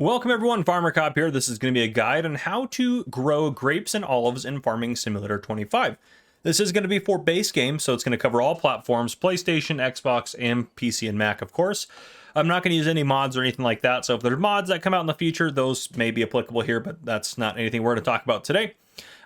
Welcome everyone, Farmer Cop here. This is going to be a guide on how to grow grapes and olives in Farming Simulator 25. This is going to be for base game, so it's going to cover all platforms, PlayStation, Xbox, and PC and Mac, of course. I'm not going to use any mods or anything like that, so if there's mods that come out in the future, those may be applicable here, but that's not anything we're going to talk about today.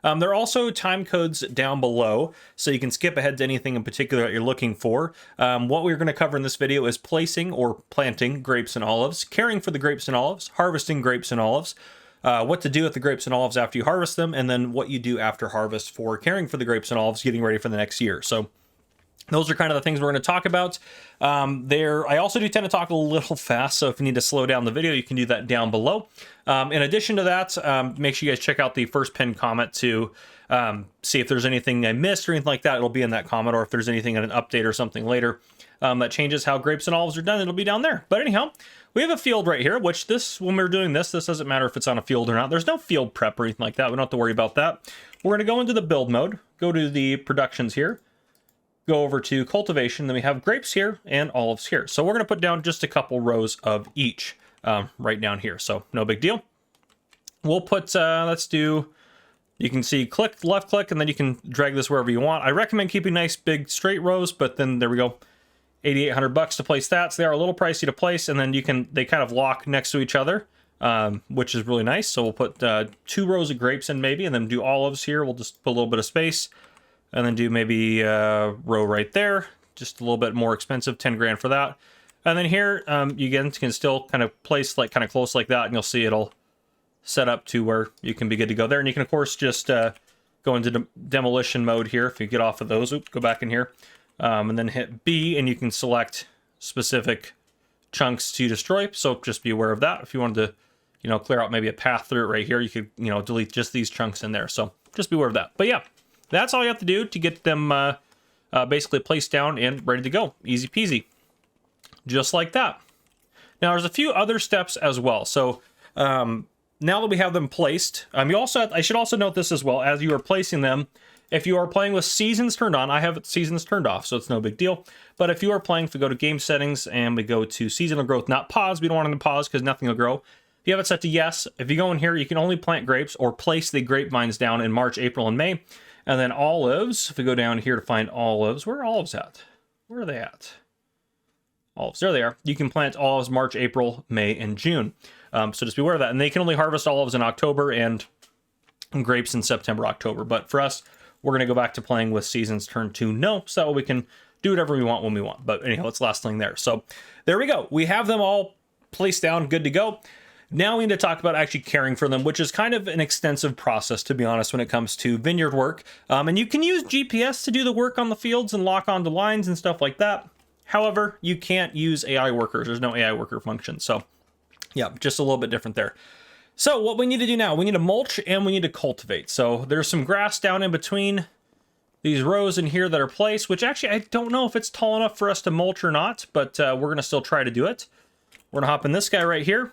There are also time codes down below, so you can skip ahead to anything in particular that you're looking for. What we're going to cover in this video is placing or planting grapes and olives, caring for the grapes and olives, harvesting grapes and olives, what to do with the grapes and olives after you harvest them, and then what you do after harvest for caring for the grapes and olives, getting ready for the next year. So those are kind of the things we're going to talk about. I also do tend to talk a little fast, so if you need to slow down the video, you can do that down below. In addition to that, make sure you guys check out the first pinned comment to see if there's anything I missed or anything like that. It'll be in that comment, or if there's anything in an update or something later that changes how grapes and olives are done, it'll be down there. But anyhow, we have a field right here, which when we're doing this doesn't matter if it's on a field or not. There's no field prep or anything like that. We don't have to worry about that. We're going to go into the build mode, go to the productions here, go over to cultivation, then we have grapes here and olives here. So we're going to put down just a couple rows of each right down here. So no big deal. We'll put, let's do, you can see left click, and then you can drag this wherever you want. I recommend keeping nice big straight rows, but then there we go. $8,800 to place that. So they are a little pricey to place, and then they kind of lock next to each other, which is really nice. So we'll put 2 rows of grapes in maybe, and then do olives here. We'll just put a little bit of space. And then do maybe a row right there, just a little bit more expensive, 10 grand for that. And then here, you again can still kind of place like kind of close like that, and you'll see it'll set up to where you can be good to go there. And you can of course just go into demolition mode here. If you get off of those, go back in here, and then hit B, and you can select specific chunks to destroy. So just be aware of that. If you wanted to, clear out maybe a path through it right here, you could, delete just these chunks in there. So just be aware of that. But yeah. That's all you have to do to get them basically placed down and ready to go. Easy peasy. Just like that. Now, there's a few other steps as well. So now that we have them placed, I should also note this as well. As you are placing them, if you are playing with seasons turned on, I have seasons turned off, so it's no big deal. But if you are playing, if we go to game settings and we go to seasonal growth, not pause, we don't want them to pause because nothing will grow. If you have it set to yes, if you go in here, you can only plant grapes or place the grapevines down in March, April, and May. And then olives, if we go down here to find olives, where are olives at? Where are they at? Olives, there they are. You can plant olives March, April, May, and June. So just be aware of that. And they can only harvest olives in October and grapes in September, October. But for us, we're going to go back to playing with seasons turned to no, so that way we can do whatever we want when we want. But anyhow, it's the last thing there. So there we go. We have them all placed down, good to go. Now we need to talk about actually caring for them, which is kind of an extensive process, to be honest, when it comes to vineyard work. And you can use GPS to do the work on the fields and lock onto lines and stuff like that. However, you can't use AI workers. There's no AI worker function. So yeah, just a little bit different there. So what we need to do now, we need to mulch and we need to cultivate. So there's some grass down in between these rows in here that are placed, which actually I don't know if it's tall enough for us to mulch or not, but we're going to still try to do it. We're going to hop in this guy right here.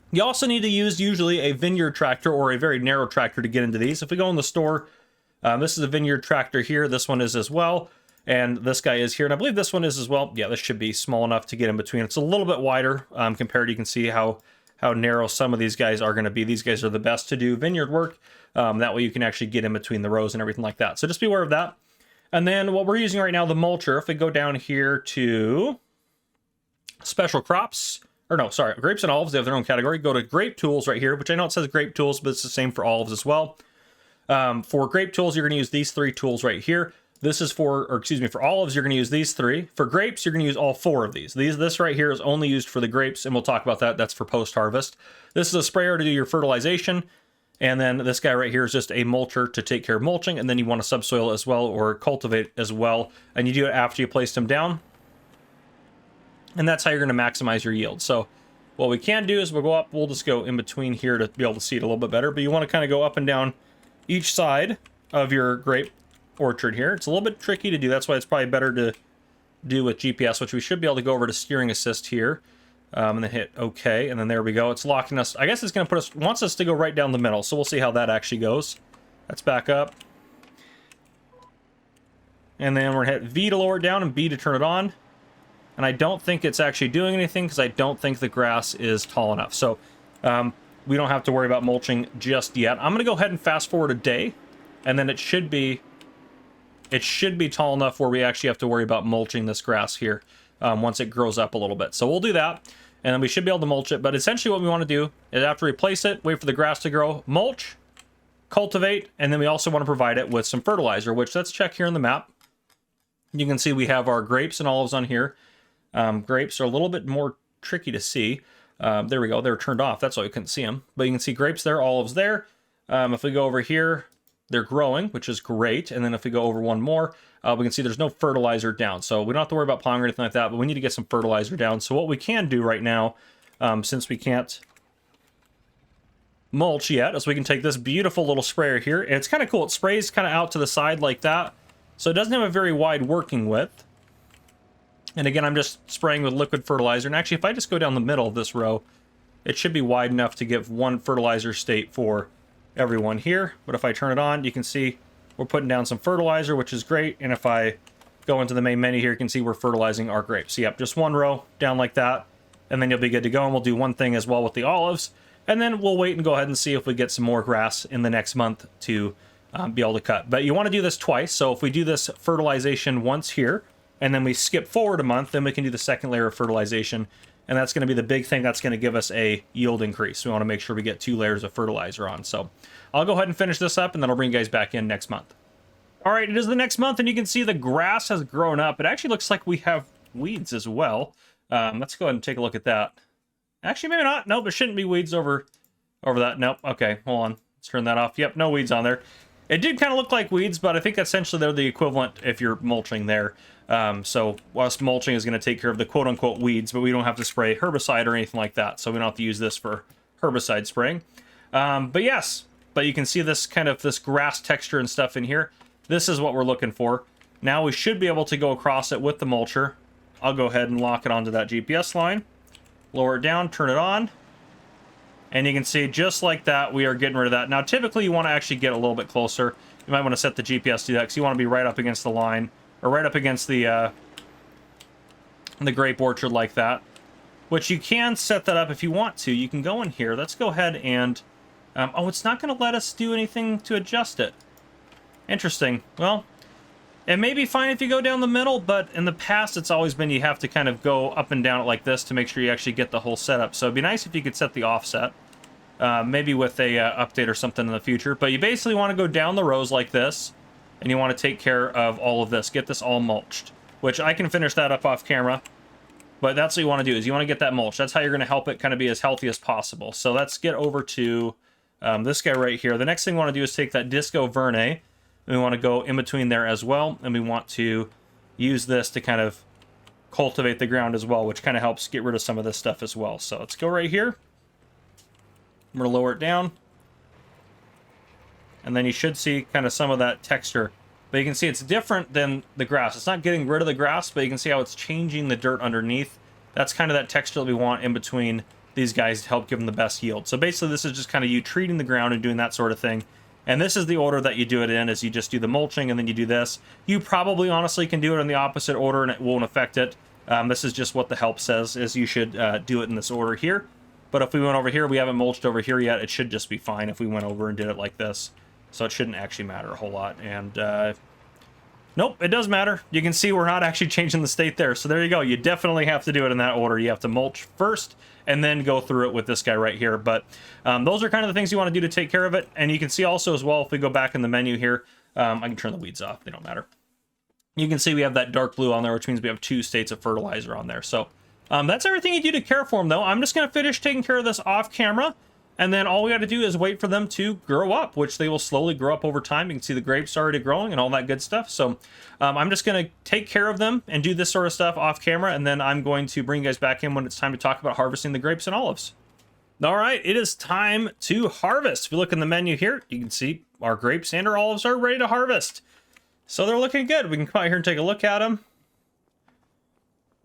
You also need to use usually a vineyard tractor or a very narrow tractor to get into these. If we go in the store, this is a vineyard tractor here. This one is as well. And this guy is here. And I believe this one is as well. Yeah, this should be small enough to get in between. It's a little bit wider compared. You can see how narrow some of these guys are going to be. These guys are the best to do vineyard work. That way you can actually get in between the rows and everything like that. So just be aware of that. And then what we're using right now, the mulcher, if we go down here to special crops, or no, sorry, grapes and olives, they have their own category. Go to grape tools right here, which I know it says grape tools, but it's the same for olives as well. For grape tools, you're going to use these 3 tools right here. This is for olives, you're going to use these 3. For grapes, you're going to use all 4 of these. This right here is only used for the grapes, and we'll talk about that. That's for post-harvest. This is a sprayer to do your fertilization. And then this guy right here is just a mulcher to take care of mulching. And then you want to subsoil as well, or cultivate as well. And you do it after you place them down. And that's how you're going to maximize your yield. So what we can do is we'll go up, we'll just go in between here to be able to see it a little bit better. But you want to kind of go up and down each side of your grape orchard here. It's a little bit tricky to do. That's why it's probably better to do with GPS, which we should be able to go over to steering assist here. And then hit OK. And then there we go. It's locking us. I guess it's going to wants us to go right down the middle. So we'll see how that actually goes. Let's back up. And then we're going to hit V to lower it down and B to turn it on. And I don't think it's actually doing anything because I don't think the grass is tall enough. So we don't have to worry about mulching just yet. I'm going to go ahead and fast forward a day, and then it should be tall enough where we actually have to worry about mulching this grass here once it grows up a little bit. So we'll do that, and then we should be able to mulch it. But essentially what we want to do is after we place it, wait for the grass to grow, mulch, cultivate, and then we also want to provide it with some fertilizer, which let's check here on the map. You can see we have our grapes and olives on here. Grapes are a little bit more tricky to see. There we go. They're turned off. That's why we couldn't see them. But you can see grapes there, olives there. If we go over here, they're growing, which is great. And then if we go over one more, we can see there's no fertilizer down. So we don't have to worry about plowing or anything like that, but we need to get some fertilizer down. So what we can do right now, since we can't mulch yet, is we can take this beautiful little sprayer here. And it's kind of cool. It sprays kind of out to the side like that. So it doesn't have a very wide working width. And again, I'm just spraying with liquid fertilizer. And actually, if I just go down the middle of this row, it should be wide enough to give one fertilizer state for everyone here. But if I turn it on, you can see we're putting down some fertilizer, which is great. And if I go into the main menu here, you can see we're fertilizing our grapes. So yep, just one row down like that, and then you'll be good to go. And we'll do one thing as well with the olives. And then we'll wait and go ahead and see if we get some more grass in the next month to be able to cut. But you want to do this twice. So if we do this fertilization once here, and then we skip forward a month, then we can do the second layer of fertilization. And that's going to be the big thing that's going to give us a yield increase. We want to make sure we get 2 layers of fertilizer on. So I'll go ahead and finish this up, and then I'll bring you guys back in next month. All right, it is the next month, and you can see the grass has grown up. It actually looks like we have weeds as well. Let's go ahead and take a look at that. Actually, maybe not. Nope, there shouldn't be weeds over that. Nope. Okay, hold on. Let's turn that off. Yep, no weeds on there. It did kind of look like weeds, but I think essentially they're the equivalent if you're mulching there. So whilst mulching is going to take care of the quote-unquote weeds, but we don't have to spray herbicide or anything like that. So we don't have to use this for herbicide spraying. But you can see this kind of this grass texture and stuff in here. This is what we're looking for. Now we should be able to go across it with the mulcher. I'll go ahead and lock it onto that GPS line. Lower it down, turn it on. And you can see just like that, we are getting rid of that. Now, typically you want to actually get a little bit closer. You might want to set the GPS to that because you want to be right up against the line or right up against the grape orchard like that. Which you can set that up if you want to. You can go in here. Let's go ahead and... oh, it's not going to let us do anything to adjust it. Interesting. Well, it may be fine if you go down the middle, but in the past it's always been you have to kind of go up and down it like this to make sure you actually get the whole setup. So it'd be nice if you could set the offset, maybe with a update or something in the future. But you basically want to go down the rows like this, and you want to take care of all of this. Get this all mulched, which I can finish that up off camera. But that's what you want to do, is you want to get that mulch. That's how you're going to help it kind of be as healthy as possible. So let's get over to this guy right here. The next thing we want to do is take that Disco Verne. And we want to go in between there as well. And we want to use this to kind of cultivate the ground as well, which kind of helps get rid of some of this stuff as well. So let's go right here. I'm going to lower it down. And then you should see kind of some of that texture. But you can see it's different than the grass. It's not getting rid of the grass, but you can see how it's changing the dirt underneath. That's kind of that texture that we want in between these guys to help give them the best yield. So basically this is just kind of you treating the ground and doing that sort of thing. And this is the order that you do it in, is you just do the mulching and then you do this. You probably honestly can do it in the opposite order and it won't affect it. This is just what the help says, is you should do it in this order here. But if we went over here, we haven't mulched over here yet, it should just be fine if we went over and did it like this. So it shouldn't actually matter a whole lot. And nope, it does matter. You can see we're not actually changing the state there. So there you go. You definitely have to do it in that order. You have to mulch first and then go through it with this guy right here. But those are kind of the things you want to do to take care of it. And you can see also as well, if we go back in the menu here, I can turn the weeds off. They don't matter. You can see we have that dark blue on there, which means we have 2 states of fertilizer on there. So that's everything you do to care for them, though. I'm just going to finish taking care of this off camera. And then all we got to do is wait for them to grow up, which they will slowly grow up over time. You can see the grapes already growing and all that good stuff. So I'm just going to take care of them and do this sort of stuff off camera. And then I'm going to bring you guys back in when it's time to talk about harvesting the grapes and olives. All right, it is time to harvest. If you look in the menu here, you can see our grapes and our olives are ready to harvest. So they're looking good. We can come out here and take a look at them.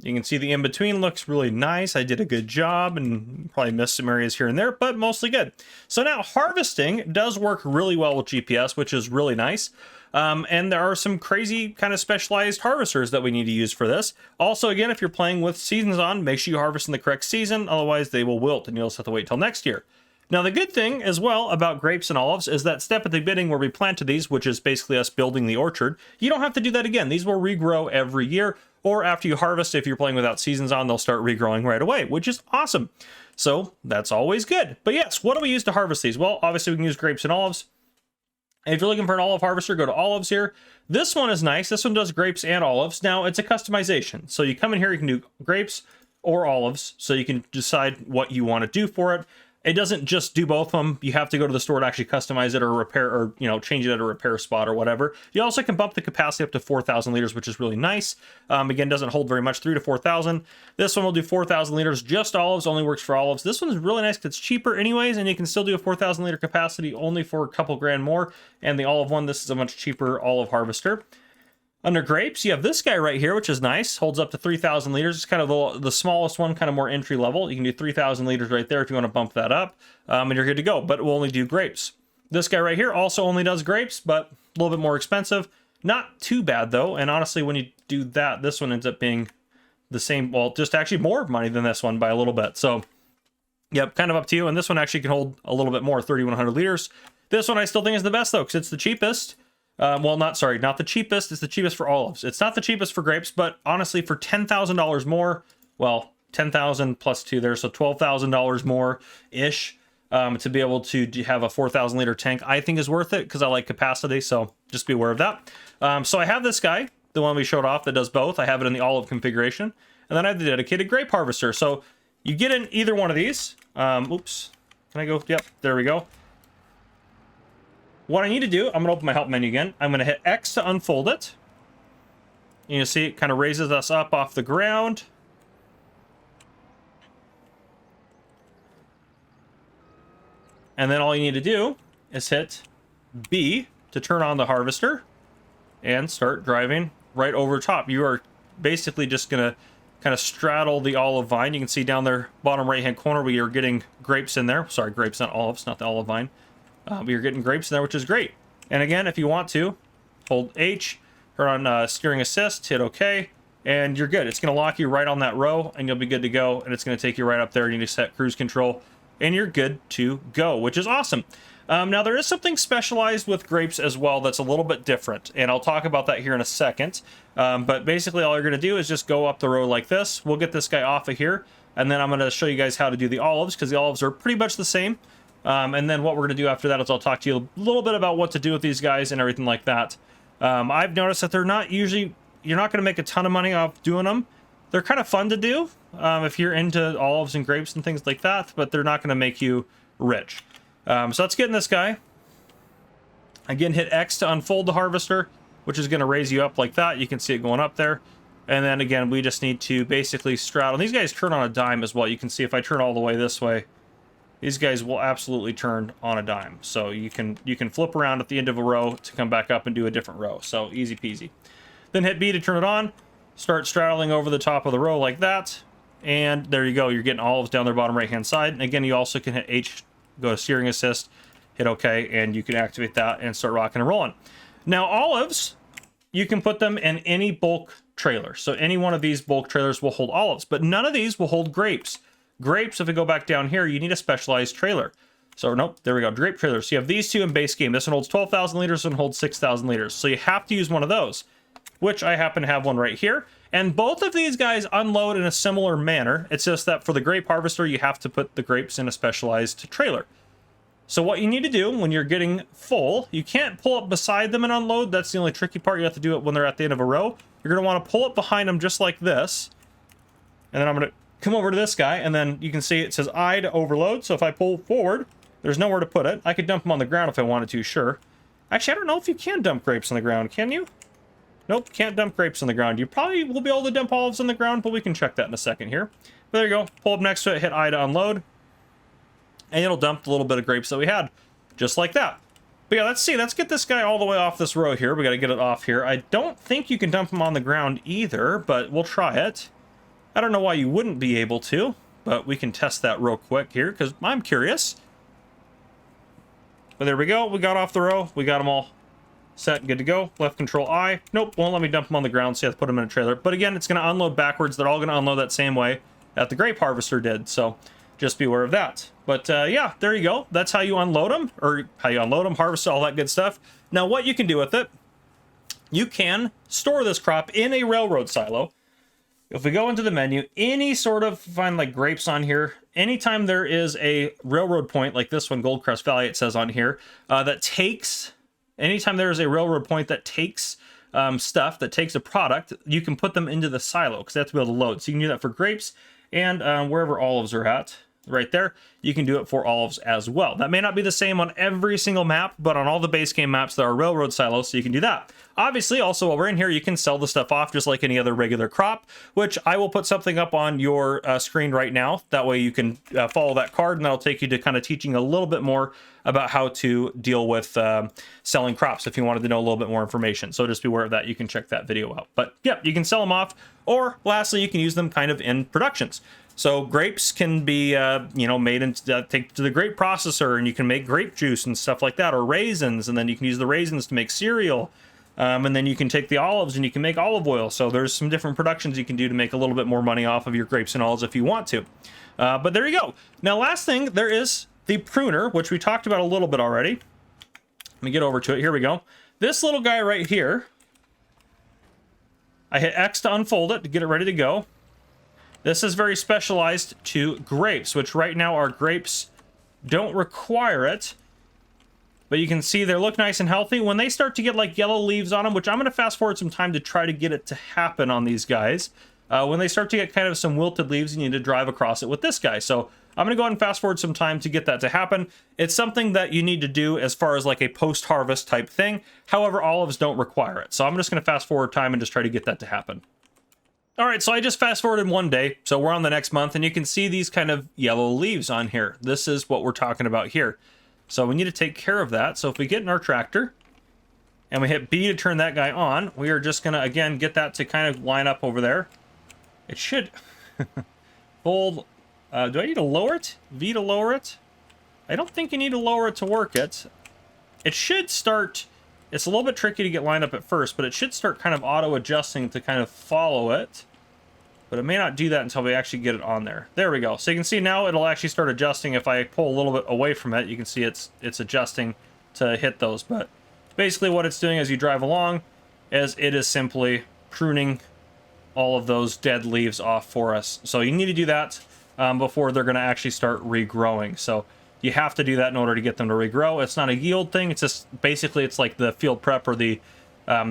You can see the in-between looks really nice. I did a good job and probably missed some areas here and there, but mostly good. So now harvesting does work really well with GPS, which is really nice. And there are some crazy kind of specialized harvesters that we need to use for this. Also, again, if you're playing with seasons on, make sure you harvest in the correct season. Otherwise, they will wilt and you'll just have to wait till next year. Now, the good thing as well about grapes and olives is that step at the beginning where we planted these, which is basically us building the orchard, you don't have to do that again. These will regrow every year, or after you harvest, if you're playing without seasons on, they'll start regrowing right away, which is awesome. So that's always good. But yes, what do we use to harvest these? Well, obviously we can use grapes and olives. If you're looking for an olive harvester, go to olives here. This one is nice. This one does grapes and olives. Now, it's a customization. So you come in here, you can do grapes or olives, so you can decide what you want to do for it. It doesn't just do both of them. You have to go to the store to actually customize it or repair or, change it at a repair spot or whatever. You also can bump the capacity up to 4,000 liters, which is really nice. Again, doesn't hold very much, 3 to 4,000. This one will do 4,000 liters, just olives, only works for olives. This one's really nice because it's cheaper anyways, and you can still do a 4,000 liter capacity only for a couple grand more. And the olive one, this is a much cheaper olive harvester. Under grapes, you have this guy right here, which is nice. Holds up to 3,000 liters. It's kind of the smallest one, kind of more entry level. You can do 3,000 liters right there if you want to bump that up, and you're good to go. But it will only do grapes. This guy right here also only does grapes, but a little bit more expensive. Not too bad, though. And honestly, when you do that, this one ends up being the same, well, just actually more money than this one by a little bit. So, yep, kind of up to you. And this one actually can hold a little bit more, 3,100 liters. This one I still think is the best, though, because it's the cheapest. Well, not the cheapest. It's the cheapest for olives. It's not the cheapest for grapes, but honestly, for $10,000 more, well, 10,000 plus 2 there, so $12,000 more-ish to be able to have a 4,000 liter tank, I think is worth it because I like capacity, so just be aware of that. So I have this guy, the one we showed off that does both. I have it in the olive configuration, and then I have the dedicated grape harvester. So you get in either one of these. Oops, can I go? Yep, there we go. What I need to do, I'm going to open my help menu again. I'm going to hit X to unfold it. You can see it kind of raises us up off the ground. And then all you need to do is hit B to turn on the harvester and start driving right over top. You are basically just going to kind of straddle the olive vine. You can see down there, bottom right-hand corner, we are getting grapes in there. Sorry, grapes, not olives, not the olive vine. But you're getting grapes in there, which is great. And again, if you want to, hold H, turn on steering assist, hit OK, and you're good. It's going to lock you right on that row, and you'll be good to go. And it's going to take you right up there, and you just set cruise control, and you're good to go, which is awesome. Now, there is something specialized with grapes as well that's a little bit different, and I'll talk about that here in a second. But basically, all you're going to do is just go up the row like this. We'll get this guy off of here, and then I'm going to show you guys how to do the olives, because the olives are pretty much the same. And then what we're going to do after that is I'll talk to you a little bit about what to do with these guys and everything like that. I've noticed that they're not usually, you're not going to make a ton of money off doing them. They're kind of fun to do if you're into olives and grapes and things like that, but they're not going to make you rich. So let's get in this guy. Again, hit X to unfold the harvester, which is going to raise you up like that. You can see it going up there. And then again, we just need to basically straddle. These guys turn on a dime as well. You can see if I turn all the way this way, these guys will absolutely turn on a dime. So you can flip around at the end of a row to come back up and do a different row. So easy peasy. Then hit B to turn it on. Start straddling over the top of the row like that. And there you go. You're getting olives down their bottom right-hand side. And again, you also can hit H, go to steering assist, hit OK, and you can activate that and start rocking and rolling. Now, olives, you can put them in any bulk trailer. So any one of these bulk trailers will hold olives, but none of these will hold grapes. Grapes, if we go back down here, you need a specialized trailer. So, nope, there we go, grape trailers. So you have these two in base game. This one holds 12,000 liters, this one holds 6,000 liters. So you have to use one of those, which I happen to have one right here. And both of these guys unload in a similar manner. It's just that for the grape harvester, you have to put the grapes in a specialized trailer. So what you need to do when you're getting full, you can't pull up beside them and unload. That's the only tricky part. You have to do it when they're at the end of a row. You're going to want to pull up behind them just like this. And then I'm going to come over to this guy, and then you can see it says I to overload. So if I pull forward, there's nowhere to put it. I could dump them on the ground if I wanted to, sure. Actually, I don't know if you can dump grapes on the ground. Can you? Nope, can't dump grapes on the ground. You probably will be able to dump olives on the ground, but we can check that in a second here. But there you go. Pull up next to it, hit I to unload. And it'll dump the little bit of grapes that we had. Just like that. But yeah, let's see. Let's get this guy all the way off this row here. We got to get it off here. I don't think you can dump him on the ground either, but we'll try it. I don't know why you wouldn't be able to, but we can test that real quick here because I'm curious. But there we go. We got off the row. We got them all set and good to go. Left control I. Nope, won't let me dump them on the ground, so you have to put them in a trailer. But again, it's going to unload backwards. They're all going to unload that same way that the grape harvester did. So just be aware of that. But yeah, there you go. That's how you unload them, or how you unload them, harvest, all that good stuff. Now, what you can do with it, you can store this crop in a railroad silo. If we go into the menu, any sort of, find like grapes on here, anytime there is a railroad point, like this one, Goldcrest Valley, it says on here, that takes, anytime there is a railroad point that takes stuff, that takes a product, you can put them into the silo, because they have to be able to load. So you can do that for grapes, and wherever olives are at, right there, you can do it for olives as well. That may not be the same on every single map, but on all the base game maps, there are railroad silos, so you can do that. Obviously, also, while we're in here, you can sell the stuff off just like any other regular crop, which I will put something up on your screen right now. That way you can follow that card, and that'll take you to kind of teaching a little bit more about how to deal with selling crops if you wanted to know a little bit more information. So just be aware of that. You can check that video out. But yeah, you can sell them off, or lastly, you can use them kind of in productions. So grapes can be, you know, made into take to the grape processor, and you can make grape juice and stuff like that, or raisins, and then you can use the raisins to make cereal. And then you can take the olives and you can make olive oil. So there's some different productions you can do to make a little bit more money off of your grapes and olives if you want to. But there you go. Now, last thing, there is the pruner, which we talked about a little bit already. Let me get over to it. Here we go. This little guy right here, I hit X to unfold it to get it ready to go. This is very specialized to grapes, which right now our grapes don't require it. But you can see they look nice and healthy. When they start to get like yellow leaves on them, which I'm going to fast forward some time to try to get it to happen on these guys. When they start to get kind of some wilted leaves, you need to drive across it with this guy. So I'm going to go ahead and fast forward some time to get that to happen. It's something that you need to do as far as like a post-harvest type thing. However, olives don't require it. So I'm just going to fast forward time and just try to get that to happen. All right, so I just fast forwarded one day. So we're on the next month, and you can see these kind of yellow leaves on here. This is what we're talking about here. So we need to take care of that. So if we get in our tractor and we hit B to turn that guy on, we are just going to, again, get that to kind of line up over there. It should fold. Do I need to lower it? V to lower it? I don't think you need to lower it to work it. It should start. It's a little bit tricky to get lined up at first, but it should start kind of auto-adjusting to kind of follow it. But it may not do that until we actually get it on there. There we go. So you can see now it'll actually start adjusting. If I pull a little bit away from it, you can see it's adjusting to hit those. But basically what it's doing as you drive along is it is simply pruning all of those dead leaves off for us. So you need to do that before they're going to actually start regrowing. So you have to do that in order to get them to regrow. It's not a yield thing. It's just basically it's like the field prep or the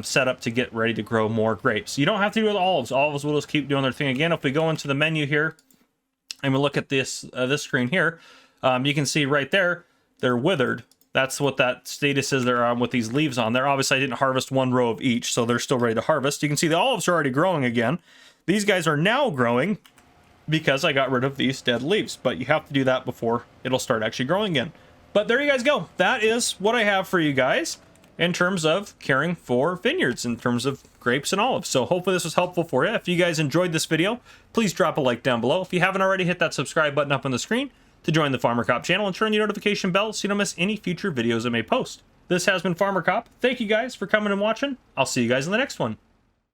setup to get ready to grow more grapes. You don't have to do it with olives. Olives will just keep doing their thing. Again, if we go into the menu here and we look at this this screen here, you can see right there they're withered. That's what that status is there with these leaves on there. Obviously, I didn't harvest one row of each, so they're still ready to harvest. You can see the olives are already growing again. These guys are now growing because I got rid of these dead leaves, but you have to do that before it'll start actually growing again. But there you guys go. That is what I have for you guys in terms of caring for vineyards, in terms of grapes and olives. So hopefully this was helpful for you. If you guys enjoyed this video, please drop a like down below. If you haven't already, hit that subscribe button up on the screen to join the Farmer Cop channel and turn the notification bell so you don't miss any future videos I may post. This has been Farmer Cop. Thank you guys for coming and watching. I'll see you guys in the next one.